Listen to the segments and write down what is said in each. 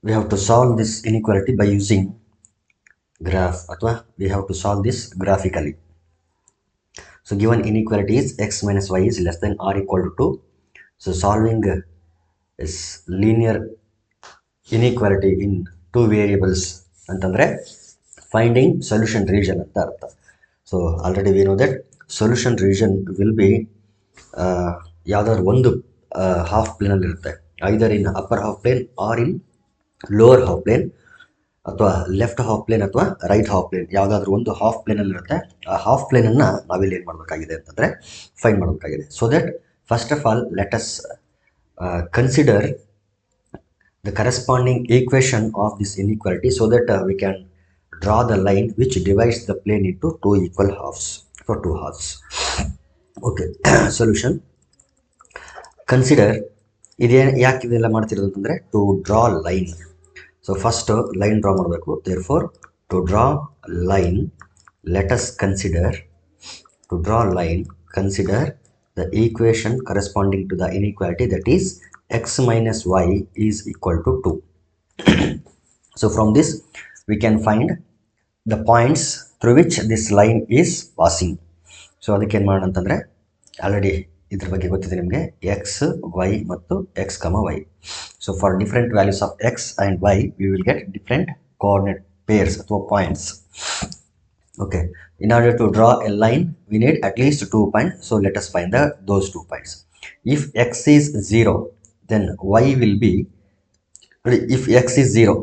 we have to solve this inequality by using graph, ಅಥವಾ we have to solve this graphically. So given inequality is x minus y is less than or equal to 2. So solving is linear inequality in two variables ಅಂತಂದ್ರೆ finding solution region ಅಂತ ಅರ್ಥ. So already we know that solution region will be ಯಾವ್ದಾದ್ರು ಒಂದು half ಪ್ಲೇನಲ್ಲಿ ಇರುತ್ತೆ, ಐದರ್ ಇನ್ upper half plane R ಇನ್ lower half plane, ಅಥವಾ left half plane ಅಥವಾ right half plane, ಯಾವುದಾದ್ರೂ ಒಂದು ಹಾಫ್ ಪ್ಲೇನಲ್ಲಿ ಇರುತ್ತೆ. ಆ ಹಾಫ್ ಪ್ಲೇನನ್ನು ನಾವಿಲ್ಲಿ ಏನು ಮಾಡಬೇಕಾಗಿದೆ ಅಂತಂದರೆ ಫೈಂಡ್ ಮಾಡಬೇಕಾಗಿದೆ. So that first of all let us consider the corresponding equation of this inequality so that we can draw the line which divides the plane into two equal halves for two halves. Okay. Solution. Consider ಯಾಕೆ ಇದೆಲ್ಲ ಮಾಡ್ತಿರೋದು ಅಂತಂದರೆ to draw line. So first line draw ಮಾಡಬೇಕು. Therefore to draw line let us consider to draw a line, consider the equation corresponding to the inequality, that is x minus y is equal to 2. So from this we can find the points through which this line is passing. So ಅದಕ್ಕೆ ಏನು ಮಾಡೋಣ ಅಂತಂದರೆ already ಇದ್ರ ಬಗ್ಗೆ ಗೊತ್ತಿದೆ ನಿಮಗೆ, X Y ಮತ್ತು X comma Y. So for different values of X and Y we will get different coordinate pairs ಅಥವಾ points. Okay, in order to draw a line we need at least 2 points, so let us find those 2 points. If x is 0 then y will be, if x is 0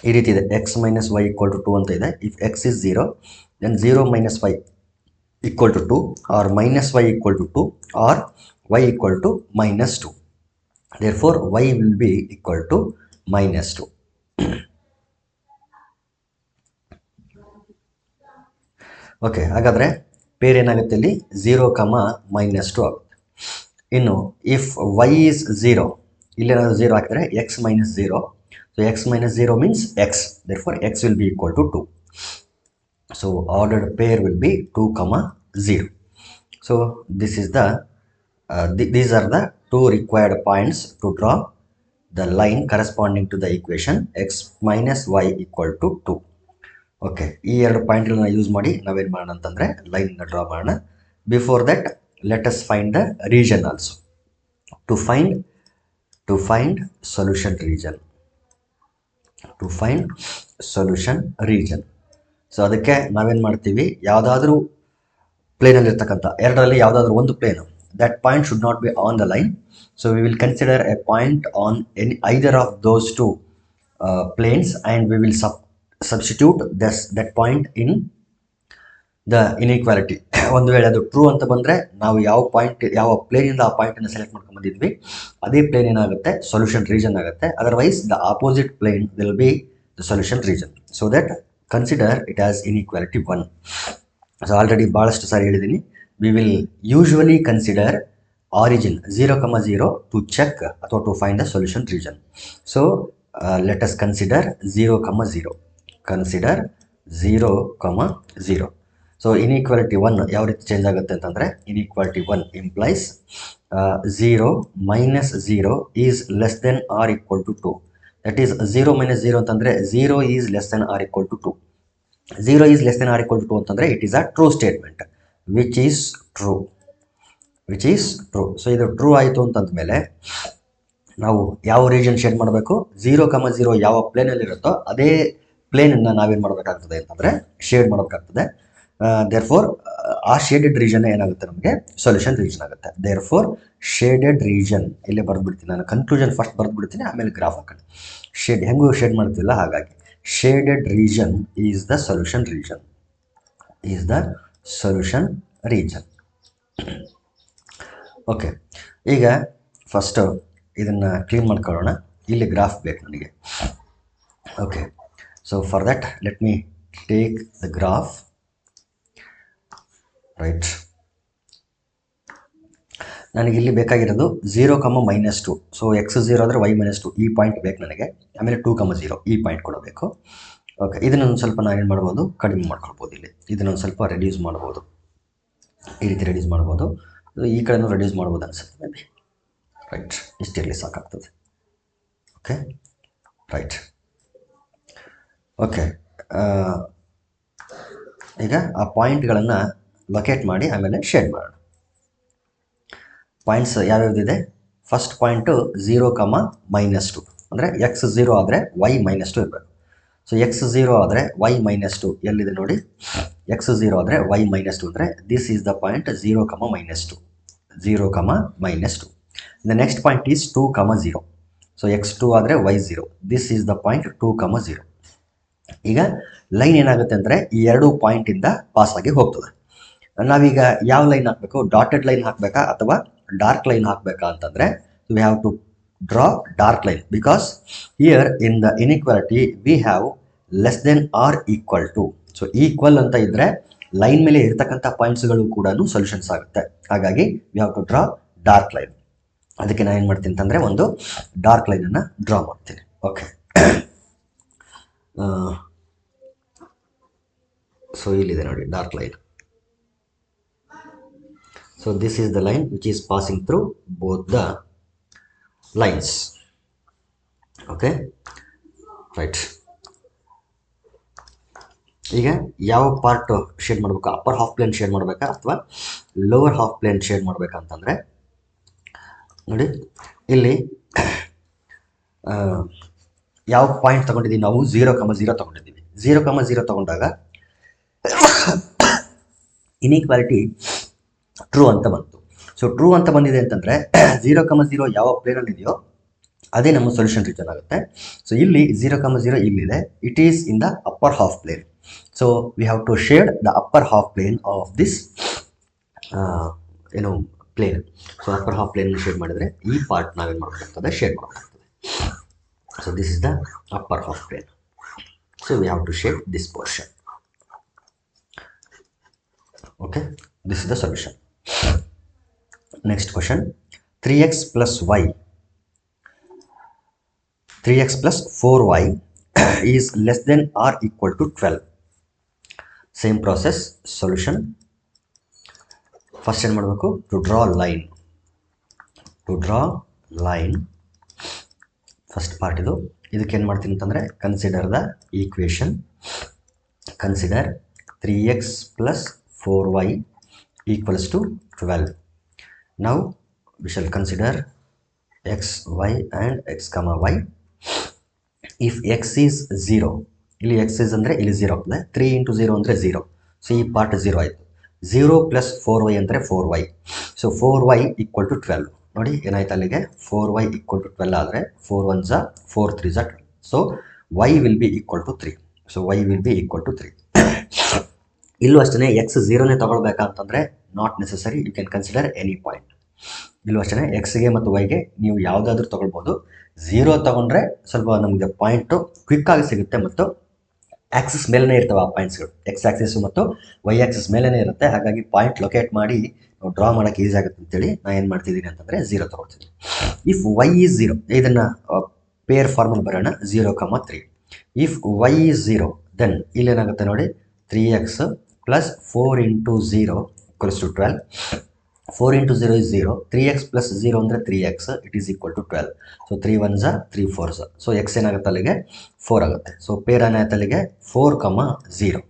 ಈ ರೀತಿ ಇದೆ, x minus y equal to 2 ಅಂತ ಇದೆ. If x is 0 then 0 minus y equal to 2 or minus y equal to 2 or y equal to minus 2. Therefore y will be equal to minus 2. Okay, ಹಾಗಾದರೆ peer ಏನಾಗುತ್ತೆ ಇಲ್ಲಿ 0, -2 ಆಗುತ್ತೆ. ಇನ್ನು if y is 0, ಇಲ್ಲೇನಾದರೂ 0 ಹಾಕಿದರೆ x minus 0, so x minus 0 means x, therefore x will be equal to 2. So ordered pair will be 2, 0. So this is the these are the two required points to draw the line corresponding to the equation x minus y equal to 2. Okay, ಈ ಎರಡು ಪಾಯಿಂಟ್ಗಳನ್ನ use ಮಾಡಿ ನಾವೇನು ಮಾಡೋಣ ಅಂತಂದರೆ ಲೈನ್ನ draw ಮಾಡೋಣ. Before that let us find the region also. To find solution region. So ಅದಕ್ಕೆ ನಾವೇನು ಮಾಡ್ತೀವಿ, ಯಾವುದಾದ್ರೂ ಪ್ಲೇನಲ್ಲಿರ್ತಕ್ಕಂಥ ಎರಡರಲ್ಲಿ ಯಾವುದಾದ್ರೂ ಒಂದು plane, that point should not be on the line. So we will consider a point on either of those two planes and we will substitute that point in the inequality. ಒಂದು ವೇಳೆ ಅದು ಟ್ರೂ ಅಂತ ಬಂದರೆ ನಾವು ಯಾವ ಪ್ಲೇನಿಂದ ಆ ಪಾಯಿಂಟನ್ನು select ಮಾಡ್ಕೊಂಡು ಬಂದಿದ್ವಿ ಅದೇ ಪ್ಲೇನ್ ಏನಾಗುತ್ತೆ, ಸೊಲ್ಯೂಷನ್ ರೀಜನ್ ಆಗುತ್ತೆ. Otherwise the opposite plane will be the solution region. So that consider it as inequality 1. So already ಭಾಳಷ್ಟು ಸಾರಿ ಹೇಳಿದ್ದೀನಿ, we will usually consider origin 0, 0 to check ಅಥವಾ to find the solution region. So let us consider 0, 0. Consider 0, 0. So inequality 1 ಯಾವ ರೀತಿ change ಆಗುತ್ತೆ ಅಂತಂದರೆ, inequality 1 ಇಂಪ್ಲೈಸ್ 0 minus 0 is less than or equal to 2. That is 0 minus 0 ಅಂತಂದರೆ 0 is less than or equal to 2. 0 is less than or equal to 2 ಅಂತಂದರೆ it is a true statement which is true. So ಇದು true ಆಯಿತು ಅಂತಂದಮೇಲೆ ನಾವು ಯಾವ region shade ಮಾಡಬೇಕು, 0, 0 ಯಾವ ಪ್ಲೇನಲ್ಲಿರುತ್ತೋ ಅದೇ ಪ್ಲೇನನ್ನು ನಾವೇನು ಮಾಡಬೇಕಾಗ್ತದೆ ಅಂತಂದರೆ ಶೇಡ್ ಮಾಡಬೇಕಾಗ್ತದೆ. ದೇರ್ಫೋರ್ ಆ ಶೇಡೆಡ್ ರೀಜನ್ ಏನಾಗುತ್ತೆ, ನಮಗೆ ಸೊಲ್ಯೂಷನ್ ರೀಜನ್ ಆಗುತ್ತೆ. ದೇರ್ಫೋರ್ ಶೇಡೆಡ್ ರೀಜನ್ ಇಲ್ಲೇ ಬರೆದ್ಬಿಡ್ತೀನಿ ನಾನು, ಕನ್ಕ್ಲೂಷನ್ ಫಸ್ಟ್ ಬರೆದ್ಬಿಡ್ತೀನಿ, ಆಮೇಲೆ ಗ್ರಾಫ್ ಹಾಕೋಣ. ಹೆಂಗೂ ಶೇಡ್ ಮಾಡ್ತಿಲ್ಲ, ಹಾಗಾಗಿ shaded region is the solution region. Okay, ಈಗ ಫಸ್ಟು ಇದನ್ನು ಕ್ಲೀನ್ ಮಾಡ್ಕೊಳ್ಳೋಣ. ಇಲ್ಲಿ ಗ್ರಾಫ್ ಬೇಕು ನನಗೆ. Okay, so for that let me take the graph, right. ನನಗೆ ಇಲ್ಲಿ ಬೇಕಾಗಿರೋದು 0, -2. ಸೊ x 0 ಆದರೆ y -2 ಈ ಪಾಯಿಂಟ್ ಬೇಕು ನನಗೆ. ಆಮೇಲೆ 2, 0 ಈ ಪಾಯಿಂಟ್ ಕೊಡಬೇಕು. ಓಕೆ, ಇದನ್ನೊಂದು ಸ್ವಲ್ಪ ನಾನೇನು ಮಾಡ್ಬೋದು, ಕಡಿಮೆ ಮಾಡ್ಕೊಳ್ಬೋದು. ಇಲ್ಲಿ ಇದನ್ನೊಂದು ಸ್ವಲ್ಪ ರೆಡ್ಯೂಸ್ ಮಾಡ್ಬೋದು, ಈ ರೀತಿ ರೆಡ್ಯೂಸ್ ಮಾಡ್ಬೋದು. ಈ ಕಡೆನೂ ರೆಡ್ಯೂಸ್ ಮಾಡ್ಬೋದು ಅನಿಸುತ್ತೆ ಮೇ ಬಿ, ರೈಟ್. ಇಷ್ಟಿರಲಿ ಸಾಕಾಗ್ತದೆ. Okay, right. ಓಕೆ, ಈಗ ಆ ಪಾಯಿಂಟ್ಗಳನ್ನು ಲೊಕೇಟ್ ಮಾಡಿ ಆಮೇಲೆ ಶೇಡ್ ಮಾಡೋಣ. ಪಾಯಿಂಟ್ಸ್ ಯಾವ್ಯಾವುದಿದೆ? ಫಸ್ಟ್ ಪಾಯಿಂಟು 0, -2 ಅಂದರೆ ಎಕ್ಸ್ 0 ಆದರೆ y -2 ಇರಬೇಕು. ಸೊ ಎಕ್ಸ್ 0 ಆದರೆ y -2 ಎಲ್ಲಿದೆ ನೋಡಿ? ಎಕ್ಸ್ 0 ಆದರೆ y -2 ಅಂದರೆ this is the point 0, -2. 0, -2. The next point is 2, 0. So x2 ಆದರೆ y0. This is the point 2, 0. ಈಗ ಲೈನ್ ಏನಾಗುತ್ತೆ ಅಂದರೆ ಈ ಎರಡು ಪಾಯಿಂಟಿಂದ ಪಾಸ್ ಆಗಿ ಹೋಗ್ತದೆ. ನಾವೀಗ ಯಾವ ಲೈನ್ ಹಾಕಬೇಕು? ಡಾಟೆಡ್ ಲೈನ್ ಹಾಕಬೇಕಾ ಅಥವಾ ಡಾರ್ಕ್ ಲೈನ್ ಹಾಕಬೇಕಾ ಅಂತಂದರೆ we have to draw dark line, because here in the inequality we have less than or equal to. So equal ಅಂತ ಇದ್ದರೆ ಲೈನ್ ಮೇಲೆ ಇರ್ತಕ್ಕಂಥ ಪಾಯಿಂಟ್ಸ್ಗಳು ಕೂಡ ಸೊಲ್ಯೂಷನ್ಸ್ ಆಗುತ್ತೆ. ಹಾಗಾಗಿ we have to draw dark line. ಅದಕ್ಕೆ ನಾನು ಏನು ಮಾಡ್ತೀನಿ ಅಂತಂದರೆ ಒಂದು ಡಾರ್ಕ್ ಲೈನನ್ನು ಡ್ರಾ ಮಾಡ್ತೀನಿ. ಓಕೆ, ಸೊ ಇಲ್ಲಿದೆ ನೋಡಿ dark line. So this is the line which is passing through both the lines. Okay, right. ಈಗ ಯಾವ ಪಾರ್ಟ್ ಶೇಡ್ ಮಾಡಬೇಕು? ಅಪ್ಪರ್ ಹಾಫ್ ಪ್ಲೇನ್ ಶೇಡ್ ಮಾಡಬೇಕಾ ಅಥವಾ ಲೋವರ್ ಹಾಫ್ ಪ್ಲೇನ್ ಶೇಡ್ ಮಾಡಬೇಕಾ ಅಂತಂದರೆ ನೋಡಿ, ಇಲ್ಲಿ ಯಾವ ಪಾಯಿಂಟ್ ತೊಗೊಂಡಿದ್ದೀವಿ ನಾವು? 0, 0 ತೊಗೊಂಡಿದ್ದೀವಿ. 0, 0 ತೊಗೊಂಡಾಗ ಇನ್ಇಕ್ವಾಲಿಟಿ ಟ್ರೂ ಅಂತ ಬಂತು. ಸೊ ಟ್ರೂ ಅಂತ ಬಂದಿದೆ ಅಂತಂದರೆ 0, 0 ಯಾವ ಪ್ಲೇನಲ್ಲಿ ಇದೆಯೋ ಅದೇ ನಮ್ಮ ಸೊಲ್ಯೂಷನ್ ರೀಜನ್ ಆಗುತ್ತೆ. ಸೊ ಇಲ್ಲಿ 0, 0 ಇಲ್ಲಿದೆ. It is in the upper half plane. So we have to shade the upper half plane of this plane. So upper half plane shade ಮಾಡಿದರೆ ಈ ಪಾರ್ಟ್ ನಾವೇನು ಮಾಡಬೇಕಾಗ್ತದೆ? ಶೇಡ್ ಮಾಡಬೇಕಾಗ್ತದೆ. So this is the upper half plane. So we have to shade this portion. Okay, this is the solution. Next question, 3x plus y, 3x plus 4y is less than or equal to 12. Same process, solution. First ಏನು ಮಾಡಬೇಕು? To draw line. To draw line. First part ಇದು. ಇದಕ್ಕೆ ಏನು ಮಾಡ್ತೀನಿ ಅಂತಂದರೆ consider the equation. Consider 3x plus 4y equals to 12. Now we shall consider x, y and x, y. If x is 0, ಇಲ್ಲಿ x is ಅಂದರೆ ಇಲ್ಲಿ 0 ಆಗ್ತದೆ. 3 into 0 ಅಂದರೆ 0. ಸೊ ಈ ಪಾರ್ಟ್ 0 ಆಯಿತು. 0 plus 4y ಅಂದರೆ 4y. So 4y equal to 12. ನೋಡಿ ಏನಾಯ್ತು ಅಲ್ಲಿಗೆ? 4y equal to 12 ಆದರೆ 4 1s 4 3s 12. So y will be equal to 3. So y will be equal to 3. ಇಲ್ಲೂ ಅಷ್ಟೇ ಎಕ್ಸ್ 0ನೇ ತೊಗೊಳ್ಬೇಕಾ ಅಂತಂದರೆ not necessary, you can consider any point. ಇಲ್ಲೂ ಅಷ್ಟೇ ಎಕ್ಸ್ಗೆ ಮತ್ತು ವೈಗೆ ನೀವು ಯಾವುದಾದ್ರೂ ತೊಗೊಳ್ಬೋದು. 0 ತೊಗೊಂಡ್ರೆ ಸ್ವಲ್ಪ ನಮಗೆ ಪಾಯಿಂಟು ಕ್ವಿಕ್ಕಾಗಿ ಸಿಗುತ್ತೆ ಮತ್ತು ಆ್ಯಕ್ಸಿಸ್ ಮೇಲೇ ಇರ್ತವೆ ಆ ಪಾಯಿಂಟ್ಸ್ಗಳು. ಎಕ್ಸ್ ಆ್ಯಕ್ಸಿಸು ಮತ್ತು ವೈ ಆ್ಯಕ್ಸಿಸ್ ಮೇಲೇ ಇರುತ್ತೆ. ಹಾಗಾಗಿ ಪಾಯಿಂಟ್ ಲೊಕೇಟ್ ಮಾಡಿ ನಾವು ಡ್ರಾ ಮಾಡೋಕ್ಕೆ ಈಸಿ ಆಗುತ್ತೆ ಅಂತೇಳಿ ನಾನು ಏನು ಮಾಡ್ತಿದ್ದೀನಿ ಅಂತಂದರೆ 0 ತೊಗೊಳ್ತೀನಿ. ಇಫ್ ವೈ ಈಸ್ 0, ಇದನ್ನು ಪೇರ್ ಫಾರ್ಮಲ್ಲಿ ಬರೋಣ. 0, 3. ಇಫ್ ವೈ ಈಸ್ 0 ದೆನ್ ಇಲ್ಲೇನಾಗುತ್ತೆ ನೋಡಿ, 3x plus 4 into 0 equals to 12. 4 into 0 is 0. 3x plus 0 ಅಂದರೆ 3x. It is equal to 12. So 3 1s 3 4s. So x ಏನಾಗುತ್ತೆ ಅಲ್ಲಿಗೆ? 4 ಆಗುತ್ತೆ. ಸೊ ಪೇರ್ ಏನಾಗುತ್ತೆ ಅಲ್ಲಿಗೆ? 4, 0.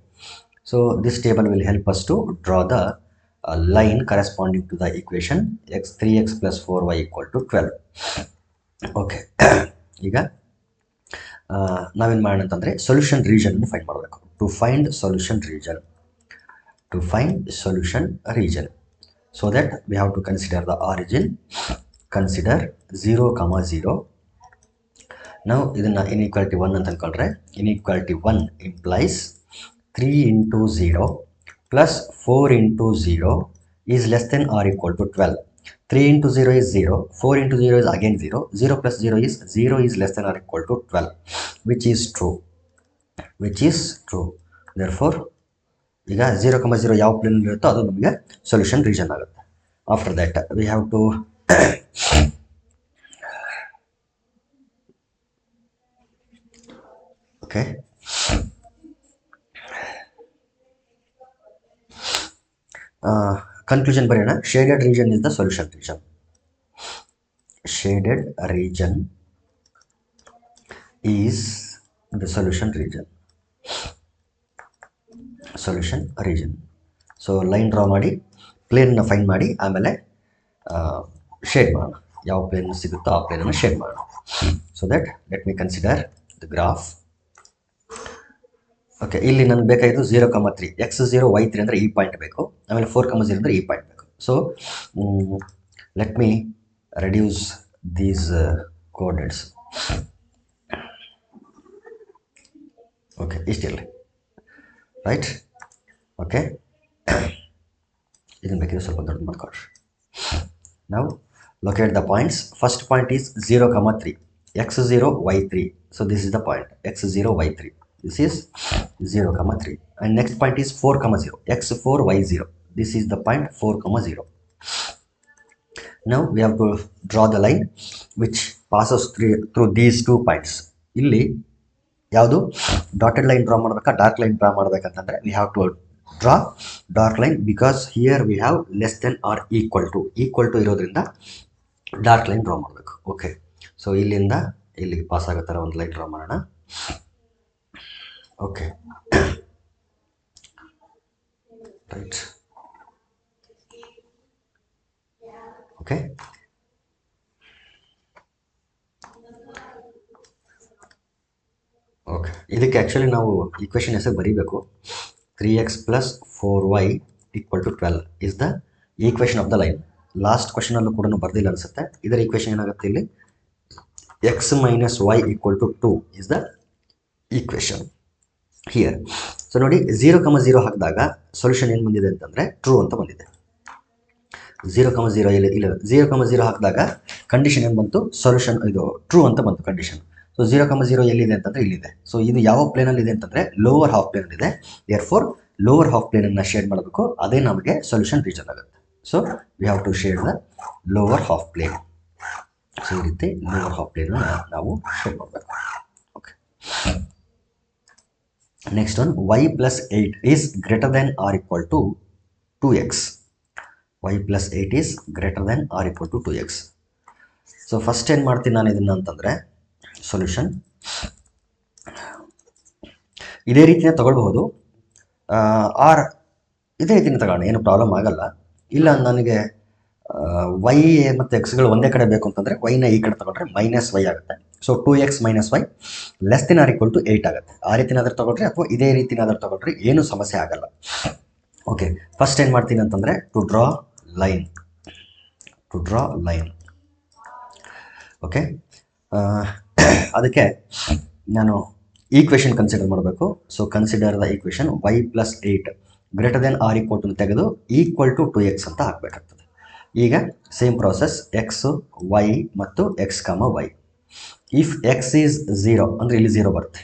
So this table will help us to draw the line corresponding to the equation 3x plus 4y equal to 12. Okay, ಈಗ ನಾವೇನು ಮಾಡೋಣ ಅಂತಂದರೆ solution region find ಮಾಡಬೇಕು. To find solution region, so that we have to consider the origin. Consider 0, 0. Now ಇದನ್ನು inequality 1 ಅಂತ ಅಂದ್ಕೊಂಡ್ರೆ inequality 1 implies 3 into 0 plus 4 into 0 is less than or equal to 12. 3 into 0 is 0. 4 into 0 is again 0. 0 plus 0 is less than or equal to 12, which is true. Therefore ಈಗ 0, 0 ಯಾವ plane ಇರುತ್ತೋ ಅದು ನಮಗೆ solution region ಆಗುತ್ತೆ. After that we have to okay, conclusion ಬರೆಯೋಣ. Shaded region is the solution region. Shaded region is the solution region. So line draw ಮಾಡಿ ಪ್ಲೇನ್ನ find ಮಾಡಿ ಆಮೇಲೆ ಶೇಡ್ ಮಾಡೋಣ. ಯಾವ ಪ್ಲೇನ್ ಸಿಗುತ್ತೋ ಆ ಪ್ಲೇನನ್ನು ಶೇಡ್ ಮಾಡೋಣ. So that let me consider the graph. Okay, ಇಲ್ಲಿ ನನಗೆ ಬೇಕಾಗಿದ್ದು 0,3 x0 y3 ಅಂದರೆ ಈ ಪಾಯಿಂಟ್ ಬೇಕು, ಆಮೇಲೆ 4,0 ಅಂದರೆ ಈ ಪಾಯಿಂಟ್ ಬೇಕು. So let me reduce these coordinates. Okay, ಇಷ್ಟಿರಲಿ, ರೈಟ್. ಓಕೆ, ಇದನ್ನು ಬೇಕಿದ್ರೆ ಸ್ವಲ್ಪ ದೊಡ್ಡ ಮಾಡ್ಕೊಳ್ರಿ. ನಾವು locate the points. First point is 0,3 x0 y3. So this is the point x0 y3. This is 0,3. And next point is 4,0 x4 y0. This is the point 4,0. Now we have to draw the line which passes through these two points. ಇಲ್ಲಿ ಯಾವುದು dotted line draw ಮಾಡಬೇಕಾ dark line draw ಮಾಡಬೇಕಂತಂದ್ರೆ we have to draw dark line because here we have less than or equal to ಇರೋದ್ರಿಂದ dark line draw ಮಾಡಬೇಕು. Okay, so ಇಲ್ಲಿಂದ ಇಲ್ಲಿಗೆ pass ಆಗೋ ಥರ ಒಂದು ಲೈನ್ ಡ್ರಾ ಮಾಡೋಣ. Okay, right. ಓಕೆ, ಓಕೆ, ಇದಕ್ಕೆ ಆ್ಯಕ್ಚುಲಿ ನಾವು ಈಕ್ವೇಷನ್ ಹೆಸರು ಬರೀಬೇಕು. 3x + 4y = 12 is the equation of the line. Last ಕ್ವಶನಲ್ಲೂ ಕೂಡ ಬರ್ದಿಲ್ಲ ಅನಿಸುತ್ತೆ. ಇದರ ಈಕ್ವೇಷನ್ ಏನಾಗುತ್ತೆ, ಇಲ್ಲಿ x - y = 2 is the equation here. So ನೋಡಿ, 0,0 ಹಾಕಿದಾಗ ಸೊಲ್ಯೂಷನ್ ಏನು ಬಂದಿದೆ ಅಂತಂದರೆ ಟ್ರೂ ಅಂತ ಬಂದಿದೆ. 0,0 ಇಲ್ಲ 0,0 ಹಾಕಿದಾಗ ಕಂಡೀಷನ್ ಏನು ಬಂತು, ಸೊಲ್ಯೂಷನ್ ಇದು ಟ್ರೂ ಅಂತ ಬಂತು ಕಂಡೀಷನ್. ಸೊ 0,0 ಎಲ್ಲಿದೆ ಅಂತಂದರೆ ಇಲ್ಲಿದೆ. ಸೊ ಇದು ಯಾವ ಪ್ಲೇನಲ್ಲಿ ಇದೆ ಅಂತಂದರೆ ಲೋವರ್ ಹಾಫ್ ಪ್ಲೇನಲ್ಲಿ ಇದೆ. ದೇರ್ಫೋರ್ ಲೋವರ್ ಹಾಫ್ ಪ್ಲೇನನ್ನು ಶೇಡ್ ಮಾಡಬೇಕು, ಅದೇ ನಮಗೆ ಸೊಲ್ಯೂಷನ್ ರೀಜನ್ ಆಗುತ್ತೆ. So we have to shade the lower half plane. So ಈ ರೀತಿ ಲೋವರ್ ಹಾಫ್ ಪ್ಲೇನನ್ನು ನಾವು ಶೇಡ್ ಮಾಡಬೇಕು. Okay, next one y + 8 is greater than or equal to 2x. y + 8 is greater than or equal to 2x. So first ಏನು ಮಾಡ್ತೀನಿ ನಾನು ಇದನ್ನು ಅಂತಂದರೆ ಸೊಲ್ಯೂಷನ್ ಇದೇ ರೀತಿಯ ತಗೊಳ್ಬಹುದು, ಆರ್ ಇದೇ ರೀತಿಯ ತಗೋಣ, ಏನು ಪ್ರಾಬ್ಲಮ್ ಆಗಲ್ಲ. ಇಲ್ಲ ನನಗೆ ವೈ ಮತ್ತು ಎಕ್ಸ್ಗಳು ಒಂದೇ ಕಡೆ ಬೇಕು ಅಂತಂದರೆ ವೈನ ಈ ಕಡೆ ತಗೊಂಡ್ರೆ -y ಆಗುತ್ತೆ. So 2x - y less than or equal to 8 ಆಗುತ್ತೆ. ಆ ರೀತಿನಾದ್ರೂ ತಗೊಳ್ರಿ ಅಥವಾ ಇದೇ ರೀತಿನಾದ್ರೂ ತಗೊಳ್ರಿ, ಏನೂ ಸಮಸ್ಯೆ ಆಗಲ್ಲ. ಓಕೆ, ಫಸ್ಟ್ ಏನು ಮಾಡ್ತೀನಿ ಅಂತಂದರೆ ಟು ಡ್ರಾ ಲೈನ್. ಓಕೆ, ಅದಕ್ಕೆ ನಾನು ಈಕ್ವೇಷನ್ ಕನ್ಸಿಡರ್ ಮಾಡಬೇಕು. So consider the equation y + 8 greater than or equal to ತೆಗೆದು ಈಕ್ವಲ್ ಟು 2x ಅಂತ ಹಾಕಬೇಕಾಗ್ತದೆ. ಈಗ ಸೇಮ್ ಪ್ರಾಸೆಸ್ x, y ಮತ್ತು x, y. If x is 0 ಅಂದರೆ ಇಲ್ಲಿ 0 ಬರುತ್ತೆ.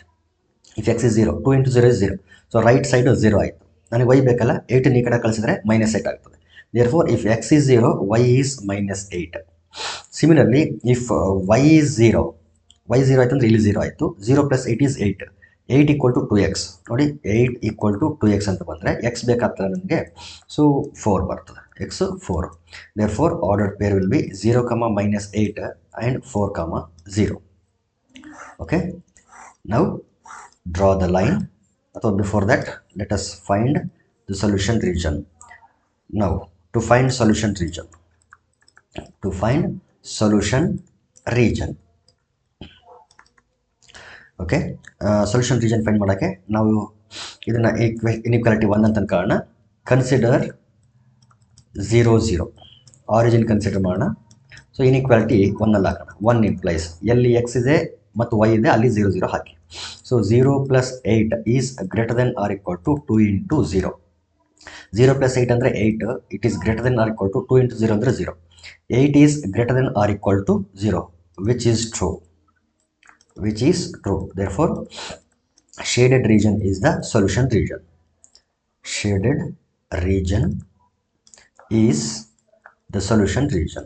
If x is 0, 2 × 0 is 0. So right side 0 ಆಯಿತು. ನನಗೆ y ಬೇಕಲ್ಲ, 8 ಈ ಕಡೆ ಕಳಿಸಿದ್ರೆ -8 ಆಗ್ತದೆ. Therefore if x is 0, y is -8. Similarly if y is 0 ಆಯಿತು ಅಂದರೆ ಇಲ್ಲಿ 0 ಆಯಿತು. 0 + 8 ಈಸ್ 8. 8 = 2x. ನೋಡಿ, 8 = 2x ಅಂತ ಬಂದರೆ x ಬೇಕಾಗ್ತದೆ ನನಗೆ. ಸೊ 4 ಬರ್ತದೆ, x 4. Therefore ordered pair will be 0, -8 and 4, 0. Okay, now draw the line. ಅಥವಾ before that let us find the solution region. Now to find solution region. Okay, solution region find ಮಾಡೋಕ್ಕೆ ನಾವು ಇದನ್ನು inequality 1 ಅಂತ ಅನ್ಕೊಳ್ಳೋಣ. Consider 0, 0 origin consider ಮಾಡೋಣ. So inequality 1 ಅಲ್ಲಿ ಹಾಕೋಣ. 1 implies ಎಲ್ಲಿ x ಇದೆ ಮತ್ತು y ಇದೆ ಅಲ್ಲಿ 0, 0 ಹಾಕಿ. So 0 + 8 is greater than or equal to 2 × 0. 0 + 8 ಅಂದರೆ 8. It is greater than or equal to 2 × 0 ಅಂದರೆ 0. 8 is greater than or equal to 0, which is true. Therefore, shaded region is the solution region. Shaded region is the solution region.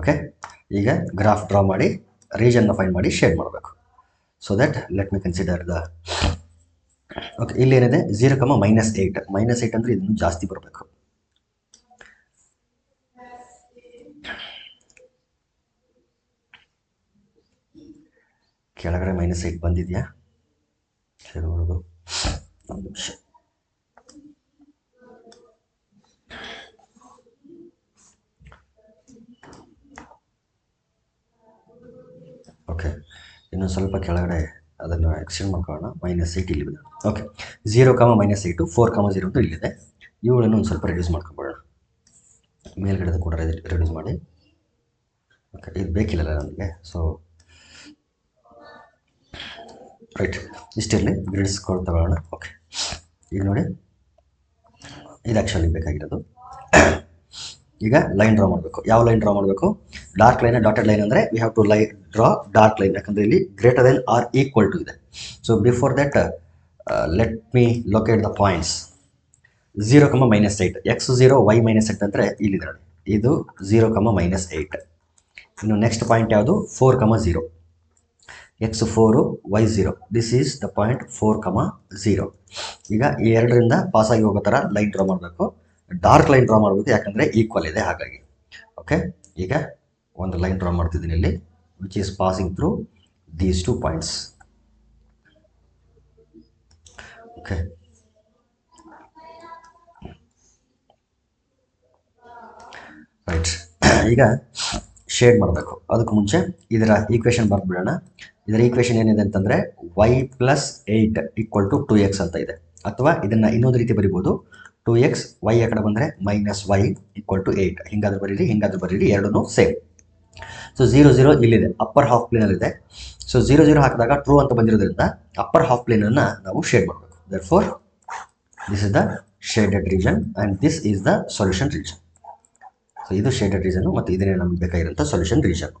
Okay, ಈಗ graph draw ಮಾಡಿ ರೀಜನ್ನ find ಮಾಡಿ shade ಮಾಡಬೇಕು. So that let me consider the. Okay, ಇಲ್ಲೇನಿದೆ 0, -8. -8 ಅಂದರೆ ಇದನ್ನು ಜಾಸ್ತಿ ಬರಬೇಕು. ಕೆಳಗಡೆ -8 ಬಂದಿದೆಯಾ ನೋಡೋದು ಒಂದು ನಿಮಿಷ. ಓಕೆ, ಇನ್ನೊಂದು ಸ್ವಲ್ಪ ಕೆಳಗಡೆ ಅದನ್ನು ಎಕ್ಸ್ಟೆಂಡ್ ಮಾಡ್ಕೊಳ್ಳೋಣ. -8 ಇಲ್ಲಿ ಬಂದ. ಓಕೆ, 0, -8, 4, 0 ಅಂತ ಇಲ್ಲಿದೆ. ಇವುಗಳನ್ನು ಒಂದು ಸ್ವಲ್ಪ ರೆಡ್ಯೂಸ್ ಮಾಡ್ಕೊಂಬಿಡೋಣ. ಮೇಲ್ಗಡೆ ಕೂಡ ರೆಡ್ಯೂಸ್ ಮಾಡಿ. ಓಕೆ, ಇದು ಬೇಕಿಲ್ಲಲ್ಲ ನನಗೆ, ಸೊ ರೈಟ್, ಇಷ್ಟಿರಲಿ. ಗ್ರಿಡ್ಸ್ ತಗೊಳ್ಳೋಣ. ಓಕೆ, ಈಗ ನೋಡಿ, ಇದು ಆ್ಯಕ್ಚುಲಿ ಬೇಕಾಗಿರೋದು. ಈಗ ಲೈನ್ ಡ್ರಾ ಮಾಡಬೇಕು. ಯಾವ ಲೈನ್ ಡ್ರಾ ಮಾಡಬೇಕು? ಡಾರ್ಕ್ ಲೈನ್, ಡಾಟೆಡ್ ಲೈನ್ ಅಂದರೆ we have to draw dark line, ಯಾಕಂದರೆ ಇಲ್ಲಿ >= ಇದೆ. So before that let me locate the points. 0, -8, x0 y -8 ಅಂದರೆ ಇಲ್ಲಿದೆ ನೋಡಿ, ಇದು 0, -8. ಇನ್ನು ನೆಕ್ಸ್ಟ್ ಪಾಯಿಂಟ್ ಯಾವುದು? 4, 0, x4 y0. This is the point 4, 0. ಈಗ ಈ ಎರಡರಿಂದ ಪಾಸಾಗಿ ಹೋಗೋ ಥರ ಲೈನ್ ಡ್ರಾ ಮಾಡಬೇಕು. ಡಾರ್ಕ್ ಲೈನ್ ಡ್ರಾ ಮಾಡಬೇಕು, ಯಾಕಂದರೆ ಈಕ್ವಲ್ ಇದೆ ಹಾಗಾಗಿ. ಓಕೆ, ಈಗ ಒಂದು ಲೈನ್ ಡ್ರಾ ಮಾಡ್ತಿದ್ದೀನಿ ಇಲ್ಲಿ, which is passing through these 2 points. Okay, right. ಈಗ ಶೇಡ್ ಮಾಡಬೇಕು. ಅದಕ್ಕೆ ಮುಂಚೆ ಇದರ ಈಕ್ವೇಷನ್ ಬರ್ಬಿಡೋಣ. ಇದರ ಈಕ್ವೇಷನ್ ಏನಿದೆ ಅಂತಂದರೆ y + 8 = 2x ಅಂತ ಇದೆ. ಅಥವಾ ಇದನ್ನು ಇನ್ನೊಂದು ರೀತಿ ಬರಿಬೋದು, 2x, y ಆ ಕಡೆ ಬಂದರೆ -y = 8. ಹಿಂಗಾದ್ರೂ ಬರೀರಿ, ಹಿಂಗಾದ್ರೂ ಬರೀರಿ, ಎರಡೂ ಸೇಮ್. ಸೊ 0, 0 ಇಲ್ಲಿದೆ, ಅಪ್ಪರ್ ಹಾಫ್ ಪ್ಲೇನಲ್ಲಿದೆ. ಸೊ 0, 0 ಹಾಕಿದಾಗ ಟ್ರೂ ಅಂತ ಬಂದಿರೋದ್ರಿಂದ ಅಪ್ಪರ್ ಹಾಫ್ ಪ್ಲೇನನ್ನು ನಾವು ಶೇಡ್ ಮಾಡಬೇಕು. Therefore this is the shaded region and this is the solution region. So ಇದು ಶೇಡೆಡ್ ರೀಜನ್ನು ಮತ್ತು ಇದನ್ನೇ ನಮಗೆ ಬೇಕಾಗಿರೋಂಥ ಸೊಲ್ಯೂಷನ್ ರೀಜನ್.